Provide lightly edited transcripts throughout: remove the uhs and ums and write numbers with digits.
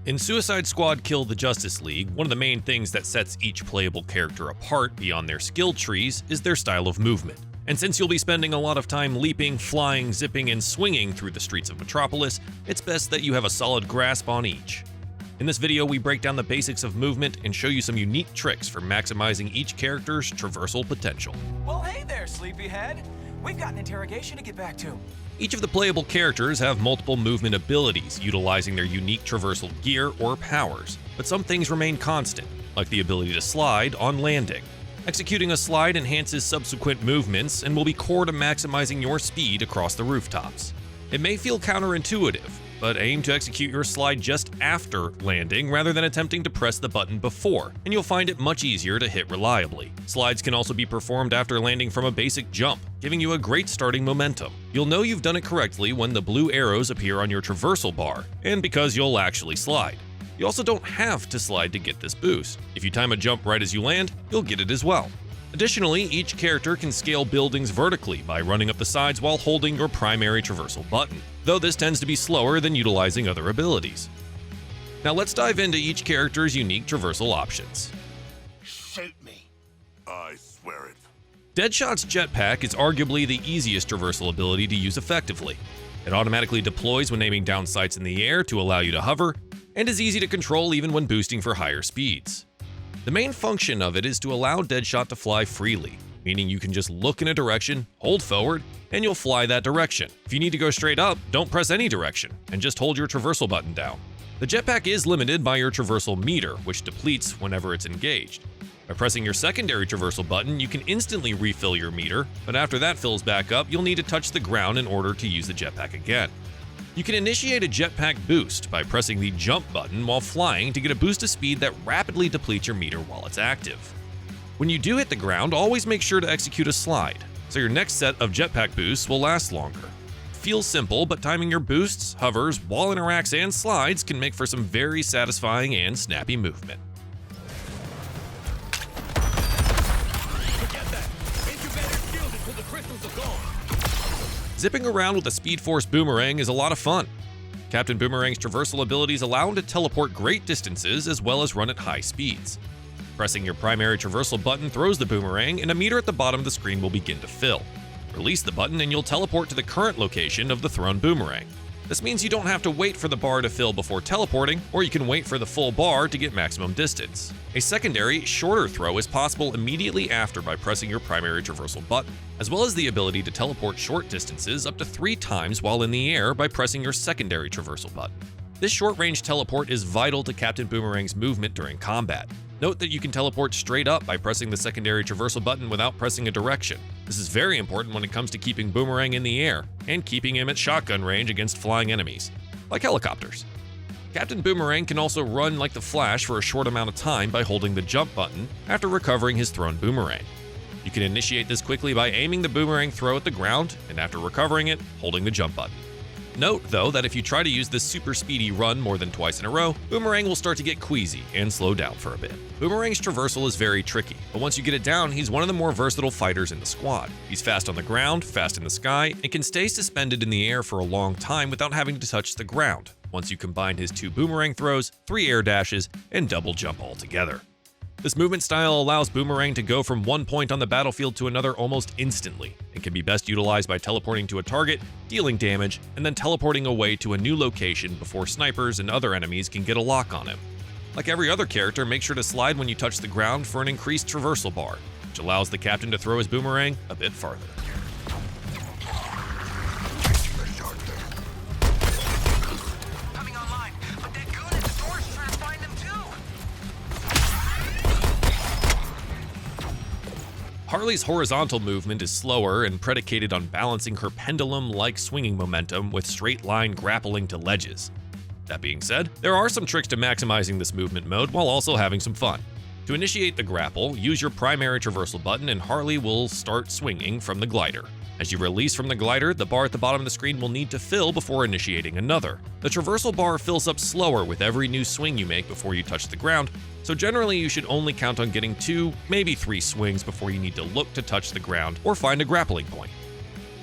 In Suicide Squad Kill the Justice League, one of the main things that sets each playable character apart beyond their skill trees is their style of movement. And since you'll be spending a lot of time leaping, flying, zipping, and swinging through the streets of Metropolis, it's best that you have a solid grasp on each. In this video, we break down the basics of movement and show you some unique tricks for maximizing each character's traversal potential. Well, hey there, sleepyhead. We've got an interrogation to get back to. Each of the playable characters have multiple movement abilities, utilizing their unique traversal gear or powers, but some things remain constant, like the ability to slide on landing. Executing a slide enhances subsequent movements and will be core to maximizing your speed across the rooftops. It may feel counterintuitive, but aim to execute your slide just after landing rather than attempting to press the button before, and you'll find it much easier to hit reliably. Slides can also be performed after landing from a basic jump, giving you a great starting momentum. You'll know you've done it correctly when the blue arrows appear on your traversal bar, and because you'll actually slide. You also don't have to slide to get this boost. If you time a jump right as you land, you'll get it as well. Additionally, each character can scale buildings vertically by running up the sides while holding your primary traversal button, though this tends to be slower than utilizing other abilities. Now let's dive into each character's unique traversal options. Shoot me. I swear it. Deadshot's jetpack is arguably the easiest traversal ability to use effectively. It automatically deploys when aiming down sights in the air to allow you to hover, and is easy to control even when boosting for higher speeds. The main function of it is to allow Deadshot to fly freely, meaning you can just look in a direction, hold forward, and you'll fly that direction. If you need to go straight up, don't press any direction, and just hold your traversal button down. The jetpack is limited by your traversal meter, which depletes whenever it's engaged. By pressing your secondary traversal button, you can instantly refill your meter, but after that fills back up, you'll need to touch the ground in order to use the jetpack again. You can initiate a jetpack boost by pressing the jump button while flying to get a boost of speed that rapidly depletes your meter while it's active. When you do hit the ground, always make sure to execute a slide, so your next set of jetpack boosts will last longer. Feels simple, but timing your boosts, hovers, wall interacts, and slides can make for some very satisfying and snappy movement. Forget that. Incubator shielded till the crystals are gone. Zipping around with a Speed Force Boomerang is a lot of fun. Captain Boomerang's traversal abilities allow him to teleport great distances as well as run at high speeds. Pressing your primary traversal button throws the boomerang, and a meter at the bottom of the screen will begin to fill. Release the button and you'll teleport to the current location of the thrown boomerang. This means you don't have to wait for the bar to fill before teleporting, or you can wait for the full bar to get maximum distance. A secondary, shorter throw is possible immediately after by pressing your primary traversal button, as well as the ability to teleport short distances up to 3 times while in the air by pressing your secondary traversal button. This short-range teleport is vital to Captain Boomerang's movement during combat. Note that you can teleport straight up by pressing the secondary traversal button without pressing a direction. This is very important when it comes to keeping Boomerang in the air, and keeping him at shotgun range against flying enemies, like helicopters. Captain Boomerang can also run like the Flash for a short amount of time by holding the jump button after recovering his thrown boomerang. You can initiate this quickly by aiming the boomerang throw at the ground, and after recovering it, holding the jump button. Note, though, that if you try to use this super speedy run more than twice in a row, Boomerang will start to get queasy and slow down for a bit. Boomerang's traversal is very tricky, but once you get it down, he's one of the more versatile fighters in the squad. He's fast on the ground, fast in the sky, and can stay suspended in the air for a long time without having to touch the ground, once you combine his 2 boomerang throws, 3 air dashes, and double jump altogether. This movement style allows Boomerang to go from one point on the battlefield to another almost instantly, and can be best utilized by teleporting to a target, dealing damage, and then teleporting away to a new location before snipers and other enemies can get a lock on him. Like every other character, make sure to slide when you touch the ground for an increased traversal bar, which allows the captain to throw his boomerang a bit farther. Harley's horizontal movement is slower and predicated on balancing her pendulum-like swinging momentum with straight-line grappling to ledges. That being said, there are some tricks to maximizing this movement mode while also having some fun. To initiate the grapple, use your primary traversal button and Harley will start swinging from the glider. As you release from the glider, the bar at the bottom of the screen will need to fill before initiating another. The traversal bar fills up slower with every new swing you make before you touch the ground, so generally you should only count on getting 2, maybe 3 swings before you need to look to touch the ground or find a grappling point.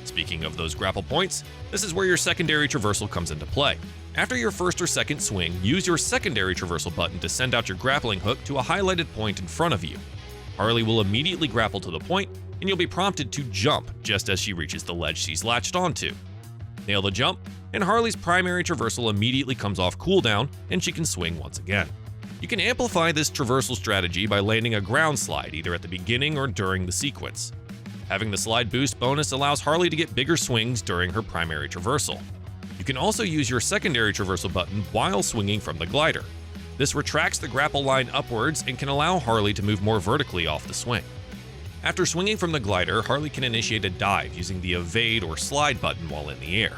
Speaking of those grapple points, this is where your secondary traversal comes into play. After your first or second swing, use your secondary traversal button to send out your grappling hook to a highlighted point in front of you. Harley will immediately grapple to the point, and you'll be prompted to jump just as she reaches the ledge she's latched onto. Nail the jump, and Harley's primary traversal immediately comes off cooldown, and she can swing once again. You can amplify this traversal strategy by landing a ground slide either at the beginning or during the sequence. Having the slide boost bonus allows Harley to get bigger swings during her primary traversal. You can also use your secondary traversal button while swinging from the glider. This retracts the grapple line upwards and can allow Harley to move more vertically off the swing. After swinging from the glider, Harley can initiate a dive using the evade or slide button while in the air.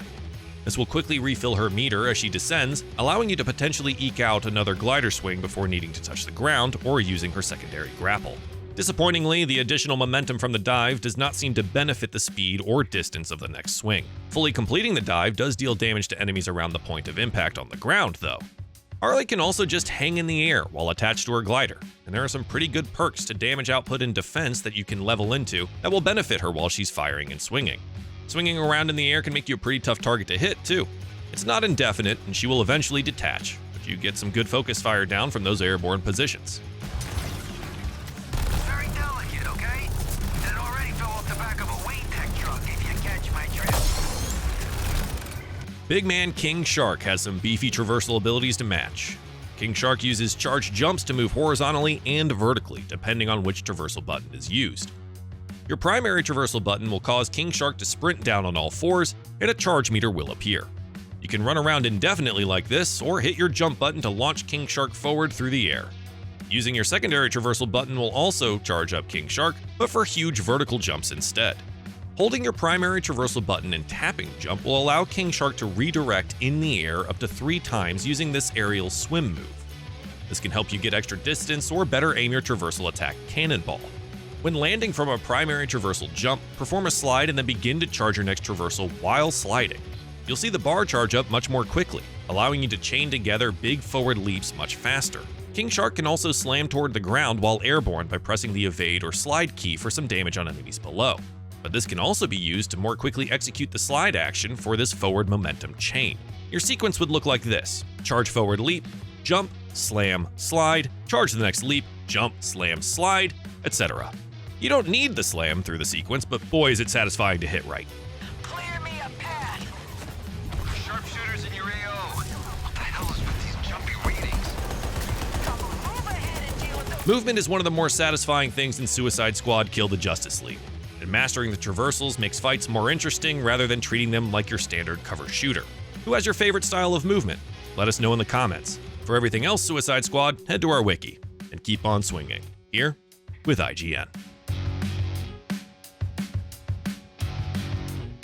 This will quickly refill her meter as she descends, allowing you to potentially eke out another glider swing before needing to touch the ground or using her secondary grapple. Disappointingly, the additional momentum from the dive does not seem to benefit the speed or distance of the next swing. Fully completing the dive does deal damage to enemies around the point of impact on the ground, though. Harley can also just hang in the air while attached to her glider, and there are some pretty good perks to damage output and defense that you can level into that will benefit her while she's firing and swinging. Swinging around in the air can make you a pretty tough target to hit, too. It's not indefinite, and she will eventually detach, but you get some good focus fire down from those airborne positions. Big man King Shark has some beefy traversal abilities to match. King Shark uses charged jumps to move horizontally and vertically, depending on which traversal button is used. Your primary traversal button will cause King Shark to sprint down on all fours, and a charge meter will appear. You can run around indefinitely like this, or hit your jump button to launch King Shark forward through the air. Using your secondary traversal button will also charge up King Shark, but for huge vertical jumps instead. Holding your primary traversal button and tapping jump will allow King Shark to redirect in the air up to 3 times using this aerial swim move. This can help you get extra distance or better aim your traversal attack cannonball. When landing from a primary traversal jump, perform a slide and then begin to charge your next traversal while sliding. You'll see the bar charge up much more quickly, allowing you to chain together big forward leaps much faster. King Shark can also slam toward the ground while airborne by pressing the evade or slide key for some damage on enemies below. But this can also be used to more quickly execute the slide action for this forward momentum chain. Your sequence would look like this: charge forward leap, jump, slam, slide, charge the next leap, jump, slam, slide, etc. You don't need the slam through the sequence, but boy is it satisfying to hit right. Clear me a path! Sharpshooters in your AO. What the hell is with these jumpy readings? Move ahead and deal with the... Movement is one of the more satisfying things in Suicide Squad Kill the Justice League, and mastering the traversals makes fights more interesting rather than treating them like your standard cover shooter. Who has your favorite style of movement? Let us know in the comments. For everything else Suicide Squad, head to our wiki, and keep on swinging, here with IGN.